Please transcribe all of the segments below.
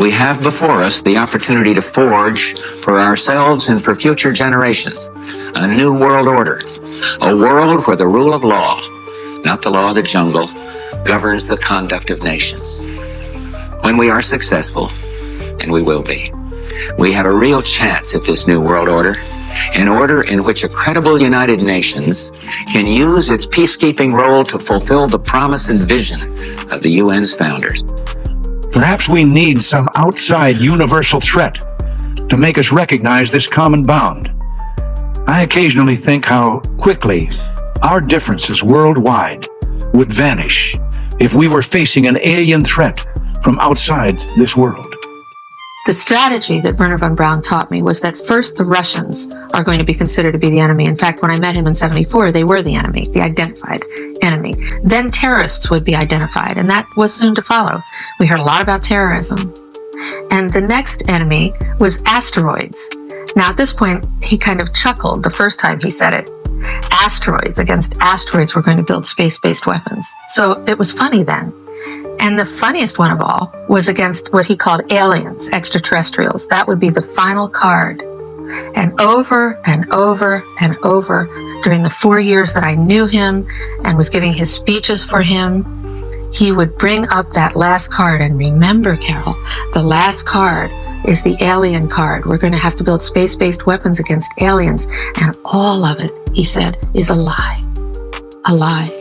we have before us the opportunity to forge for ourselves and for future generations a new world order, a world where the rule of law, not the law of the jungle, governs the conduct of nations. When we are successful, and we will be, we have a real chance at this new world order, an order in which a credible United Nations can use its peacekeeping role to fulfill the promise and vision of the UN's founders. Perhaps we need some outside universal threat to make us recognize this common bound. I occasionally think how quickly our differences worldwide would vanish if we were facing an alien threat from outside this world. The strategy that Wernher von Braun taught me was that first the Russians are going to be considered to be the enemy. In fact, when I met him in '74, they were the enemy, the identified enemy. Then terrorists would be identified, and that was soon to follow. We heard a lot about terrorism. And the next enemy was asteroids. Now, at this point, he kind of chuckled the first time he said it. Asteroids, against asteroids, we're going to build space-based weapons. So it was funny then. And the funniest one of all was against what he called aliens, extraterrestrials. That would be the final card. And over and over and over during the 4 years that I knew him and was giving his speeches for him, he would bring up that last card. And remember, Carol, the last card is the alien card. We're going to have to build space-based weapons against aliens. And all of it, he said, is a lie. A lie.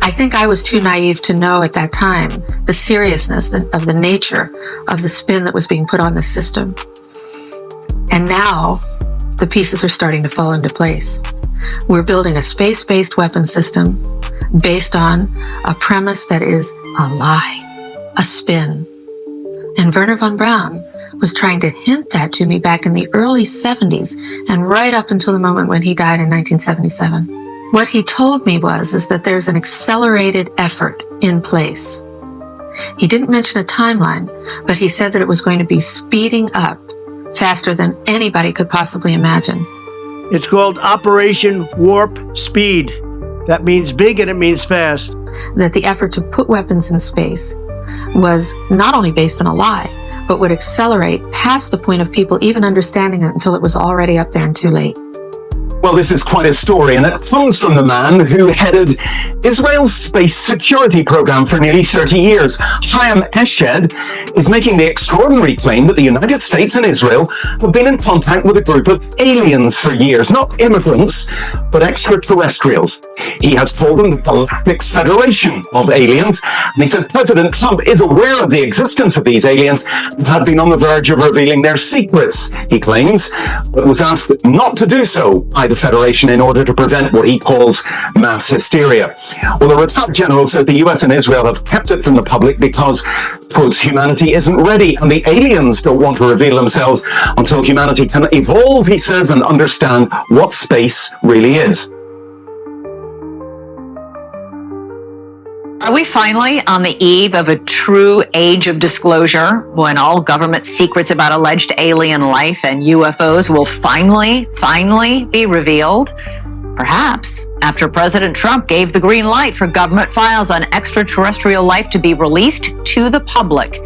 I think I was too naive to know at that time the seriousness of the nature of the spin that was being put on the system. And now the pieces are starting to fall into place. We're building a space-based weapon system based on a premise that is a lie, a spin. And Wernher von Braun was trying to hint that to me back in the early 70s and right up until the moment when he died in 1977. What he told me is that there's an accelerated effort in place. He didn't mention a timeline, but he said that it was going to be speeding up faster than anybody could possibly imagine. It's called Operation Warp Speed. That means big and it means fast. That the effort to put weapons in space was not only based on a lie, but would accelerate past the point of people even understanding it until it was already up there and too late. Well, this is quite a story, and it comes from the man who headed Israel's space security program for nearly 30 years. Chaim Eshed is making the extraordinary claim that the United States and Israel have been in contact with a group of aliens for years, not immigrants, but extraterrestrials. He has called them the Galactic Federation of Aliens, and he says President Trump is aware of the existence of these aliens and had been on the verge of revealing their secrets, he claims, but was asked not to do so by the Federation in order to prevent what he calls mass hysteria. Well, the retired general says the US and Israel have kept it from the public because, quotes, humanity isn't ready and the aliens don't want to reveal themselves until humanity can evolve, he says, and understand what space really is. Are we finally on the eve of a true age of disclosure when all government secrets about alleged alien life and UFOs will finally be revealed? Perhaps after President Trump gave the green light for government files on extraterrestrial life to be released to the public.